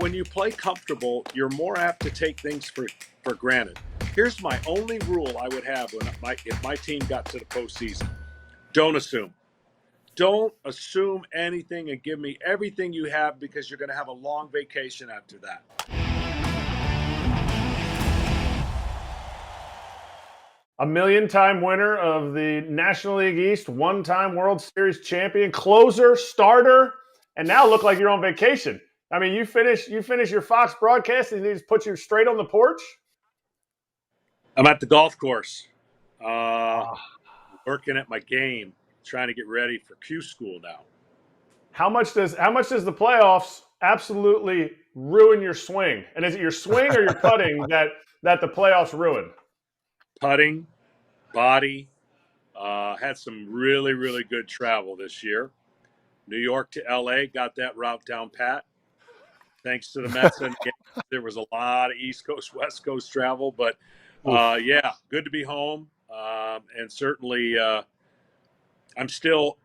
When you play comfortable, you're more apt to take things for granted. Here's my only rule I would have if my team got to the postseason. Don't assume. Don't assume anything and give me everything you have, because you're going to have a long vacation after that. A million-time winner of the National League East, one-time World Series champion, closer, starter, and now look like you're on vacation. I mean, you finish your Fox broadcast and they just put you straight on the porch? I'm at the golf course, working at my game, trying to get ready for Q school now. How much does the playoffs absolutely ruin your swing? And is it your swing or your putting that the playoffs ruin? Putting, body, had some really, really good travel this year. New York to LA, got that route down pat. Thanks to the Mets and Yankees, there was a lot of East Coast, West Coast travel, but yeah, good to be home. And certainly, I'm still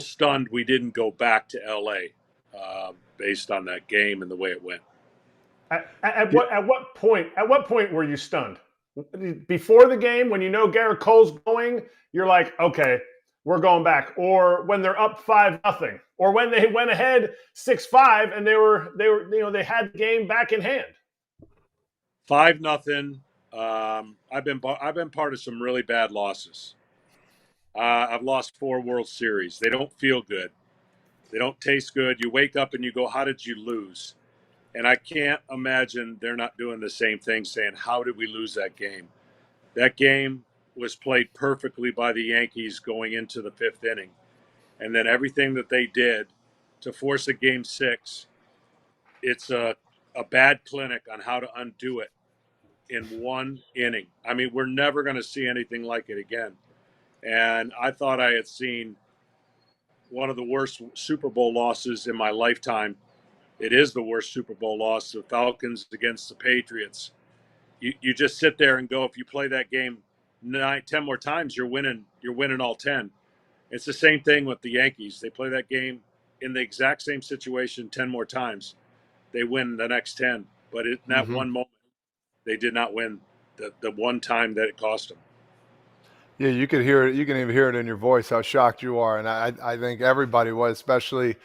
stunned we didn't go back to LA based on that game and the way it went. At what point were you stunned? Before the game, when you know Gerrit Cole's going, you're like, okay, we're going back. Or when they're up 5-0, or when they went ahead 6-5 and they had the game back in hand. 5-0. I've been part of some really bad losses. I've lost 4 World Series. They don't feel good. They don't taste good. You wake up and you go, how did you lose? And I can't imagine they're not doing the same thing, saying, how did we lose that game? That game was played perfectly by the Yankees going into the 5th inning. And then everything that they did to force a game 6, it's a bad clinic on how to undo it in one inning. I mean, we're never going to see anything like it again. And I thought I had seen one of the worst Super Bowl losses in my lifetime. It is the worst Super Bowl loss, the Falcons against the Patriots. You just sit there and go, if you play that game 10 more times, you're winning all 10. It's the same thing with the Yankees. They play that game in the exact same situation 10 more times. They win the next 10. But in that one moment, they did not win the one time that it cost them. Yeah, you could hear it. You can even hear it in your voice how shocked you are. And I think everybody was, especially,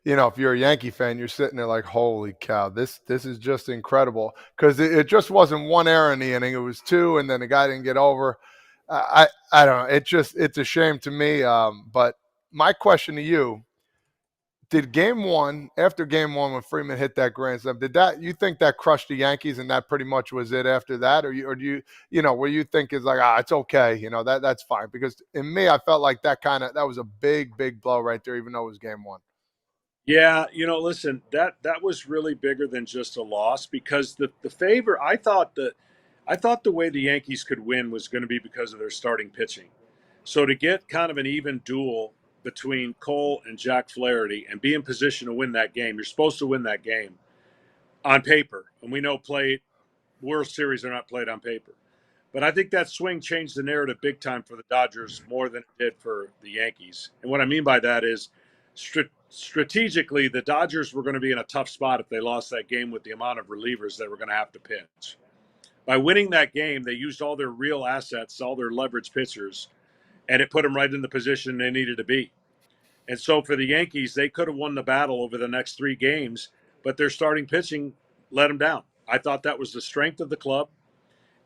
if you're a Yankee fan, you're sitting there like, holy cow, this is just incredible. Because it just wasn't one error in the inning. It was 2, and then the guy didn't get over. I don't know. It's a shame to me. But my question to you, after game 1, when Freeman hit that grand slam, you think that crushed the Yankees and that pretty much was it after that? Or do you, where you think is like, it's okay, that's fine? Because in me, I felt like that was a big, big blow right there, even though it was game 1. Yeah, listen, that was really bigger than just a loss, because the favor, I thought the way the Yankees could win was going to be because of their starting pitching. So to get kind of an even duel between Cole and Jack Flaherty and be in position to win that game, you're supposed to win that game on paper. And we know World Series are not played on paper. But I think that swing changed the narrative big time for the Dodgers more than it did for the Yankees. And what I mean by that is strategically, the Dodgers were going to be in a tough spot if they lost that game with the amount of relievers they were going to have to pitch. By winning that game, they used all their real assets, all their leverage pitchers, and it put them right in the position they needed to be. And so for the Yankees, they could have won the battle over the next 3 games, but their starting pitching let them down. I thought that was the strength of the club.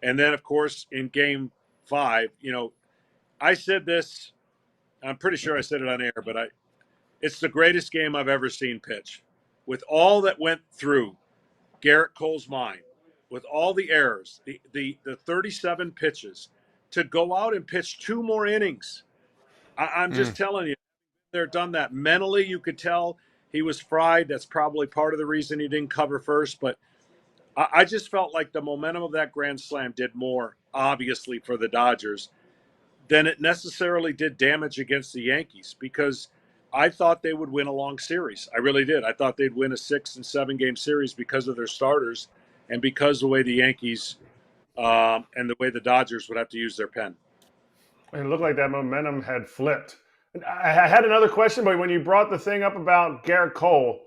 And then, of course, in game 5, I said this, I'm pretty sure I said it on air, but it's the greatest game I've ever seen pitch. With all that went through Gerrit Cole's mind, with all the errors, the 37 pitches, to go out and pitch 2 more innings. I'm just telling you, they're done that. Mentally, you could tell he was fried. That's probably part of the reason he didn't cover first. But I just felt like the momentum of that grand slam did more, obviously, for the Dodgers than it necessarily did damage against the Yankees, because I thought they would win a long series. I really did. I thought they'd win a 6 and 7 game series because of their starters and because of the way the Yankees and the way the Dodgers would have to use their pen. It looked like that momentum had flipped. I had another question, but when you brought the thing up about Gerrit Cole,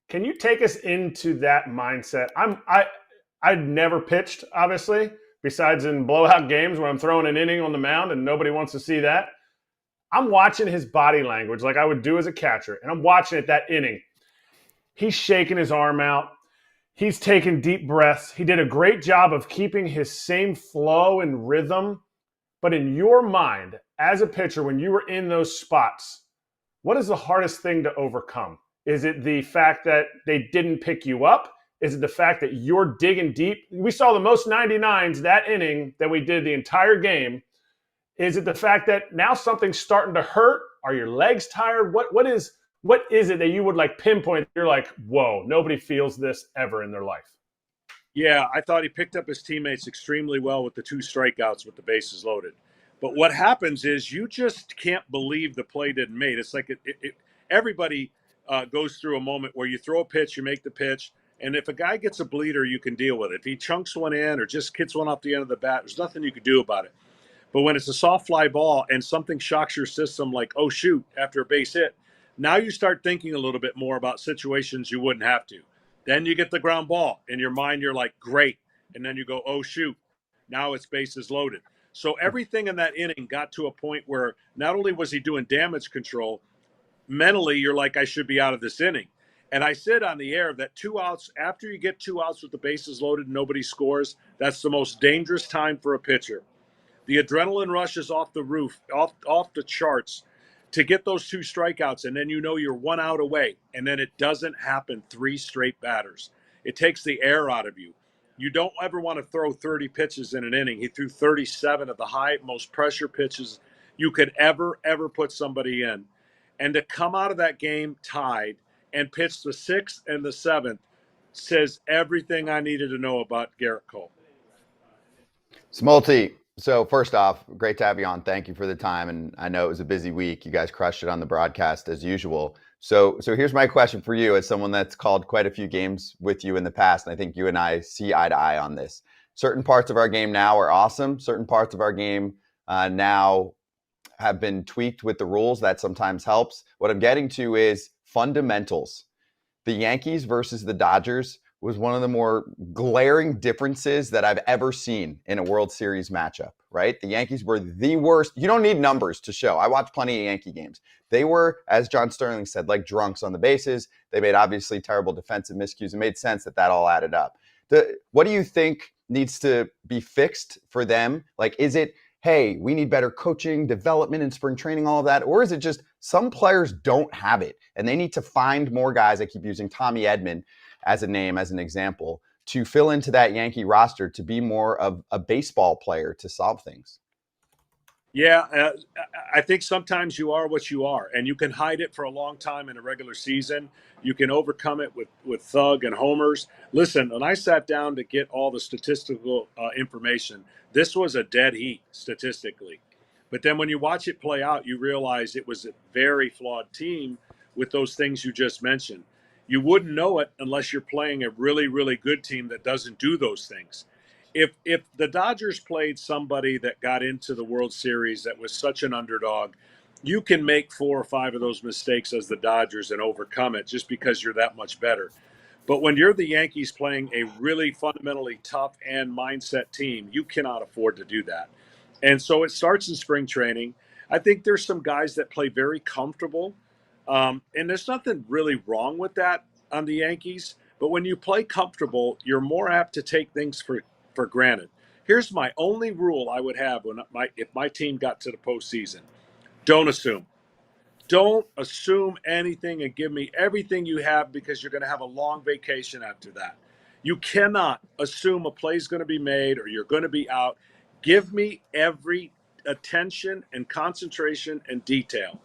Can you take us into that mindset? I'd never pitched, obviously, besides in blowout games where I'm throwing an inning on the mound and nobody wants to see that. I'm watching his body language like I would do as a catcher, and I'm watching it that inning. He's shaking his arm out. He's taking deep breaths. He did a great job of keeping his same flow and rhythm. But in your mind, as a pitcher, when you were in those spots, what is the hardest thing to overcome? Is it the fact that they didn't pick you up? Is it the fact that you're digging deep? We saw the most 99s that inning that we did the entire game. Is it the fact that now something's starting to hurt? Are your legs tired? What is it that you would like pinpoint? You're like, whoa, nobody feels this ever in their life. Yeah, I thought he picked up his teammates extremely well with the 2 strikeouts with the bases loaded. But what happens is you just can't believe the play didn't made. It's like everybody goes through a moment where you throw a pitch, you make the pitch, and if a guy gets a bleeder, you can deal with it. If he chunks one in or just hits one off the end of the bat, there's nothing you can do about it. But when it's a soft fly ball and something shocks your system like, oh, shoot, after a base hit, now you start thinking a little bit more about situations you wouldn't have to. Then you get the ground ball. In your mind, you're like, great. And then you go, oh, shoot, now it's bases loaded. So everything in that inning got to a point where not only was he doing damage control, mentally, you're like, I should be out of this inning. And I said on the air that 2 outs, after you get 2 outs with the bases loaded and nobody scores, that's the most dangerous time for a pitcher. The adrenaline rush is off the roof, off the charts to get those 2 strikeouts, and then you know you're 1 out away, and then it doesn't happen 3 straight batters. It takes the air out of you. You don't ever want to throw 30 pitches in an inning. He threw 37 of the high, most pressure pitches you could ever put somebody in. And to come out of that game tied and pitch the 6th and the 7th says everything I needed to know about Gerrit Cole. Smoltz, so first off, great to have you on. Thank you for the time. And I know it was a busy week. You guys crushed it on the broadcast as usual. So here's my question for you as someone that's called quite a few games with you in the past. And I think you and I see eye to eye on this. Certain parts of our game now are awesome. Certain parts of our game now have been tweaked with the rules. That sometimes helps. What I'm getting to is fundamentals. The Yankees versus the Dodgers was one of the more glaring differences that I've ever seen in a World Series matchup, right? The Yankees were the worst. You don't need numbers to show. I watched plenty of Yankee games. They were, as John Sterling said, like drunks on the bases. They made obviously terrible defensive miscues. It made sense that all added up. What do you think needs to be fixed for them? Like, is it, hey, we need better coaching, development, and spring training, all of that? Or is it just some players don't have it and they need to find more guys? I keep using Tommy Edman as a name, as an example, to fill into that Yankee roster to be more of a baseball player to solve things. Yeah, I think sometimes you are what you are, and you can hide it for a long time in a regular season. You can overcome it with thug and homers. Listen, when I sat down to get all the statistical information, this was a dead heat statistically. But then when you watch it play out, you realize it was a very flawed team with those things you just mentioned. You wouldn't know it unless you're playing a really, really good team that doesn't do those things. If the Dodgers played somebody that got into the World Series that was such an underdog, you can make 4 or 5 of those mistakes as the Dodgers and overcome it just because you're that much better. But when you're the Yankees playing a really fundamentally tough and mindset team, you cannot afford to do that. And so it starts in spring training. I think there's some guys that play very comfortable. And there's nothing really wrong with that on the Yankees. But when you play comfortable, you're more apt to take things for granted. Here's my only rule I would have if my team got to the postseason. Don't assume. Don't assume anything and give me everything you have because you're going to have a long vacation after that. You cannot assume a play's going to be made or you're going to be out. Give me every attention and concentration and detail.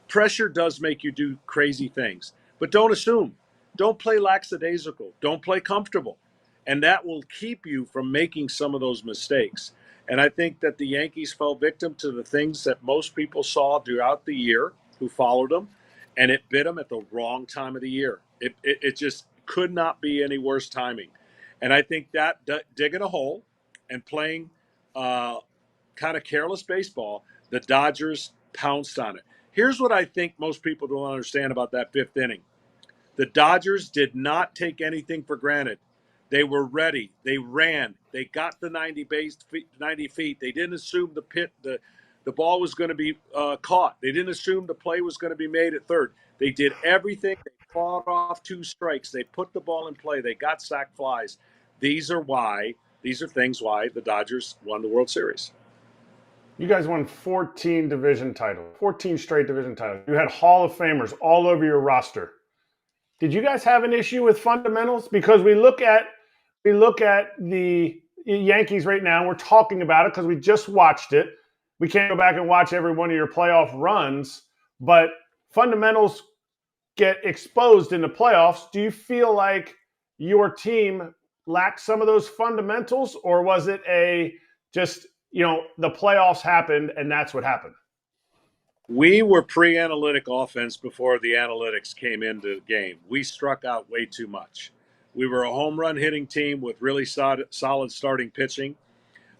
Pressure does make you do crazy things, but don't assume. Don't play lackadaisical. Don't play comfortable. And that will keep you from making some of those mistakes. And I think that the Yankees fell victim to the things that most people saw throughout the year who followed them, and it bit them at the wrong time of the year. It just could not be any worse timing. And I think that digging a hole and playing kind of careless baseball, the Dodgers pounced on it. Here's what I think most people don't understand about that 5th inning. The Dodgers did not take anything for granted. They were ready. They ran. They got the 90 feet. They didn't assume the ball was going to be caught. They didn't assume the play was going to be made at third. They did everything. They fought off 2 strikes. They put the ball in play. They got sac flies. These are things why the Dodgers won the World Series. You guys won 14 division titles, 14 straight division titles. You had Hall of Famers all over your roster. Did you guys have an issue with fundamentals? Because we look at the Yankees right now. We're talking about it because we just watched it. We can't go back and watch every one of your playoff runs, but fundamentals get exposed in the playoffs. Do you feel like your team lacked some of those fundamentals, or was it the playoffs happened and that's what happened? We were pre-analytic offense before the analytics came into the game. We struck out way too much. We were a home run hitting team with really solid starting pitching.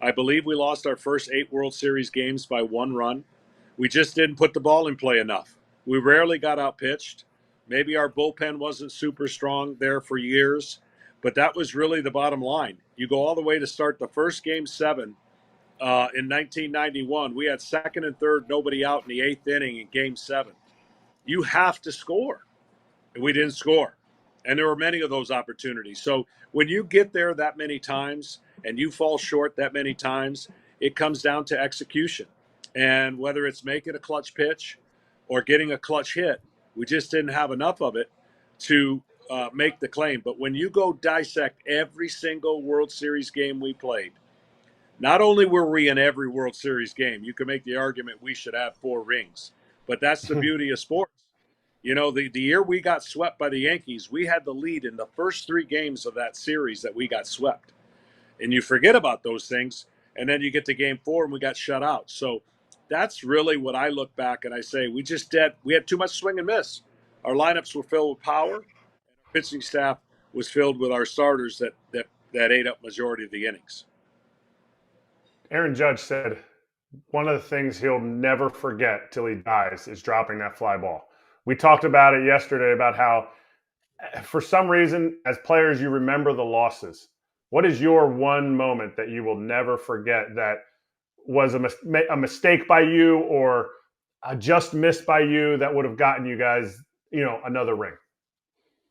I believe we lost our first 8 World Series games by 1 run. We just didn't put the ball in play enough. We rarely got outpitched. Maybe our bullpen wasn't super strong there for years, but that was really the bottom line. You go all the way to start the first Game 7 in 1991. We had second and third, nobody out in the 8th inning in Game 7. You have to score, and we didn't score. And there were many of those opportunities. So when you get there that many times and you fall short that many times, it comes down to execution. And whether it's making a clutch pitch or getting a clutch hit, we just didn't have enough of it to make the claim. But when you go dissect every single World Series game we played, not only were we in every World Series game, you can make the argument we should have 4 rings. But that's the beauty of sports. You know, the year we got swept by the Yankees, we had the lead in the first 3 games of that series that we got swept. And you forget about those things, and then you get to Game 4 and we got shut out. So that's really what I look back and I say we had too much swing and miss. Our lineups were filled with power, and our pitching staff was filled with our starters that ate up majority of the innings. Aaron Judge said one of the things he'll never forget till he dies is dropping that fly ball. We talked about it yesterday about how, for some reason, as players, you remember the losses. What is your one moment that you will never forget that was a mistake by you or a just miss by you that would have gotten you guys, another ring?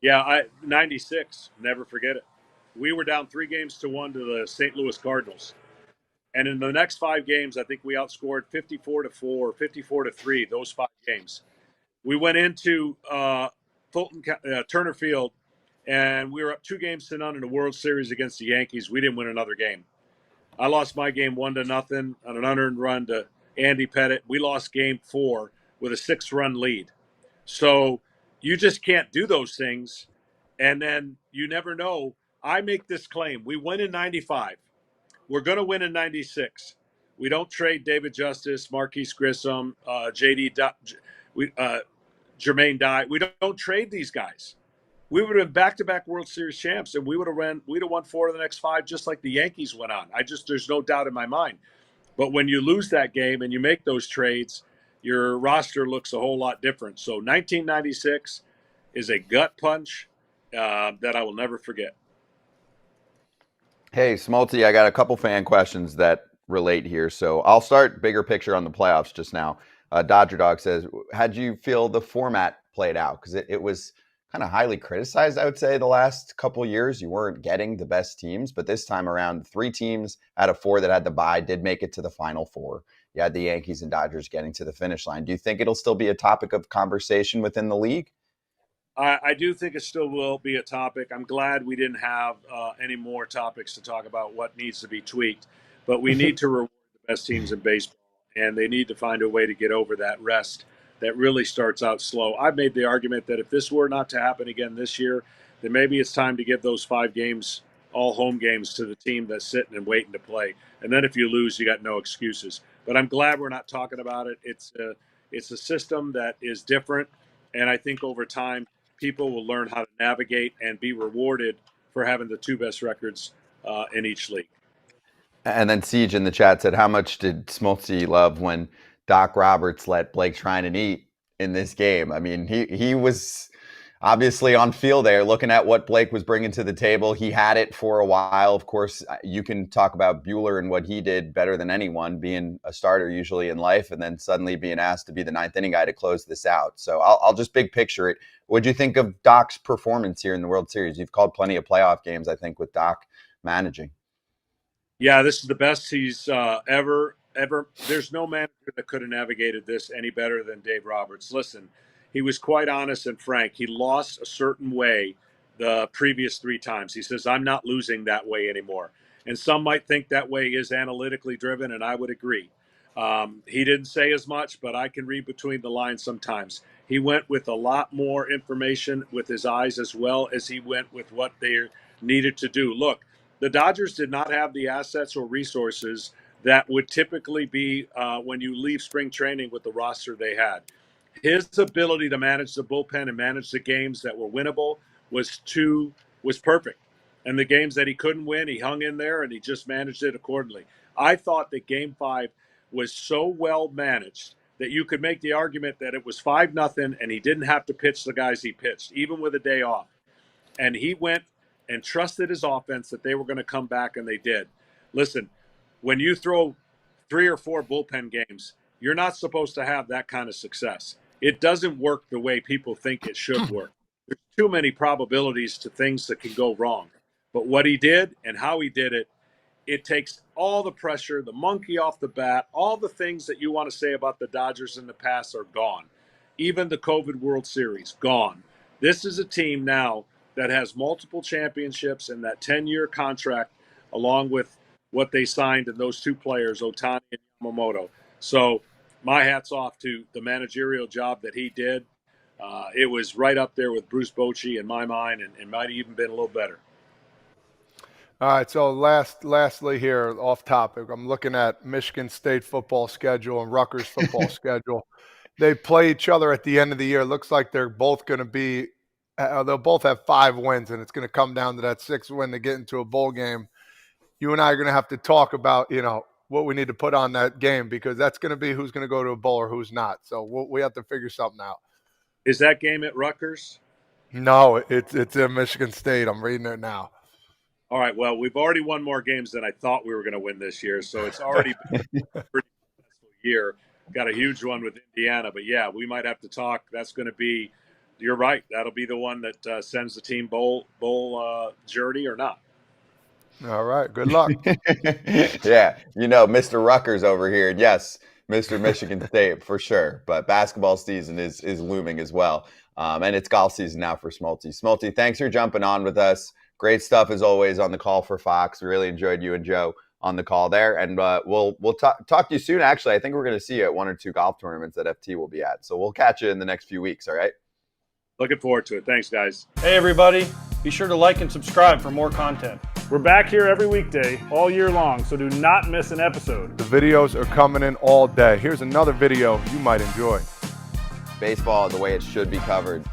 Yeah, 96, never forget it. We were down 3-1 to the St. Louis Cardinals. And in the next 5 games, I think we outscored 54-4, 54-3, those 5 games. We went into Turner Field, and we were up 2-0 in the World Series against the Yankees. We didn't win another game. I lost my game 1-0 on an unearned run to Andy Pettit. We lost Game 4 with a 6-run lead. So you just can't do those things, and then you never know. I make this claim. We win in 95. We're going to win in 96. We don't trade David Justice, Marquise Grissom, Jermaine Dye. We don't trade these guys. We would have been back-to-back World Series champs, and we'd have won 4 of the next 5, just like the Yankees went on. There's no doubt in my mind. But when you lose that game and you make those trades, your roster looks a whole lot different. So 1996 is a gut punch that I will never forget. Hey, Smoltz, I got a couple fan questions that relate here. So I'll start bigger picture on the playoffs just now. Dodger Dog says, how'd you feel the format played out? Because it was kind of highly criticized, I would say, the last couple of years. You weren't getting the best teams, but this time around, 3 teams out of 4 that had the bye did make it to the Final Four. You had the Yankees and Dodgers getting to the finish line. Do you think it'll still be a topic of conversation within the league? I do think it still will be a topic. I'm glad we didn't have any more topics to talk about what needs to be tweaked, but we need to reward the best teams in baseball, and they need to find a way to get over that rest that really starts out slow. I've made the argument that if this were not to happen again this year, then maybe it's time to give those 5 games, all home games, to the team that's sitting and waiting to play. And then if you lose, you got no excuses. But I'm glad we're not talking about it. It's a system that is different, and I think over time people will learn how to navigate and be rewarded for having the 2 best records in each league. And then Siege in the chat said, how much did Smoltz love when Doc Roberts let Blake Trinan eat in this game? I mean, he was, obviously on field there, looking at what Blake was bringing to the table. He had it for a while. Of course, you can talk about Buehler and what he did better than anyone, being a starter usually in life, and then suddenly being asked to be the ninth inning guy to close this out. So I'll just big picture it. What'd you think of Doc's performance here in the World Series? You've called plenty of playoff games, I think, with Doc managing. Yeah, this is the best he's ever. There's no manager that could have navigated this any better than Dave Roberts. Listen, he was quite honest and frank. He lost a certain way the previous 3 times. He says, I'm not losing that way anymore. And some might think that way is analytically driven, and I would agree. He didn't say as much, but I can read between the lines sometimes. He went with a lot more information with his eyes as well as he went with what they needed to do. Look, the Dodgers did not have the assets or resources that would typically be when you leave spring training with the roster they had. His ability to manage the bullpen and manage the games that were winnable was perfect. And the games that he couldn't win, he hung in there and he just managed it accordingly. I thought that Game 5 was so well managed that you could make the argument that it was 5-0 and he didn't have to pitch the guys he pitched, even with a day off. And he went and trusted his offense that they were going to come back, and they did. Listen, when you throw 3 or 4 bullpen games, you're not supposed to have that kind of success. It doesn't work the way people think it should work. There's too many probabilities to things that can go wrong. But what he did and how he did it, it takes all the pressure, the monkey off the bat, all the things that you want to say about the Dodgers in the past are gone. Even the COVID World Series, gone. This is a team now that has multiple championships and that 10-year contract, along with what they signed in those 2 players, Ohtani and Yamamoto. So my hat's off to the managerial job that he did. It was right up there with Bruce Bochy in my mind, and it might have even been a little better. All right, so lastly here, off topic, I'm looking at Michigan State football schedule and Rutgers football schedule. They play each other at the end of the year. Looks like they're both going to be they'll both have 5 wins, and it's going to come down to that 6th win to get into a bowl game. You and I are going to have to talk about, what we need to put on that game, because that's going to be who's going to go to a bowl or who's not. So we have to figure something out. Is that game at Rutgers? No, it's in Michigan State. I'm reading it now. All right, well, we've already won more games than I thought we were going to win this year, so it's already been a pretty successful year. Got a huge one with Indiana, but yeah, we might have to talk. That's going to be – you're right. That'll be the one that sends the team bowl journey or not. All right. Good luck. Yeah. Mr. Rutgers over here. Yes, Mr. Michigan State for sure. But basketball season is looming as well. And it's golf season now for Smoltzy. Smoltzy, thanks for jumping on with us. Great stuff as always on the call for Fox. We really enjoyed you and Joe on the call there. And we'll talk to you soon. Actually, I think we're going to see you at 1 or 2 golf tournaments that FT will be at. So we'll catch you in the next few weeks. All right. Looking forward to it. Thanks, guys. Hey, everybody. Be sure to like and subscribe for more content. We're back here every weekday, all year long, so do not miss an episode. The videos are coming in all day. Here's another video you might enjoy. Baseball the way it should be covered.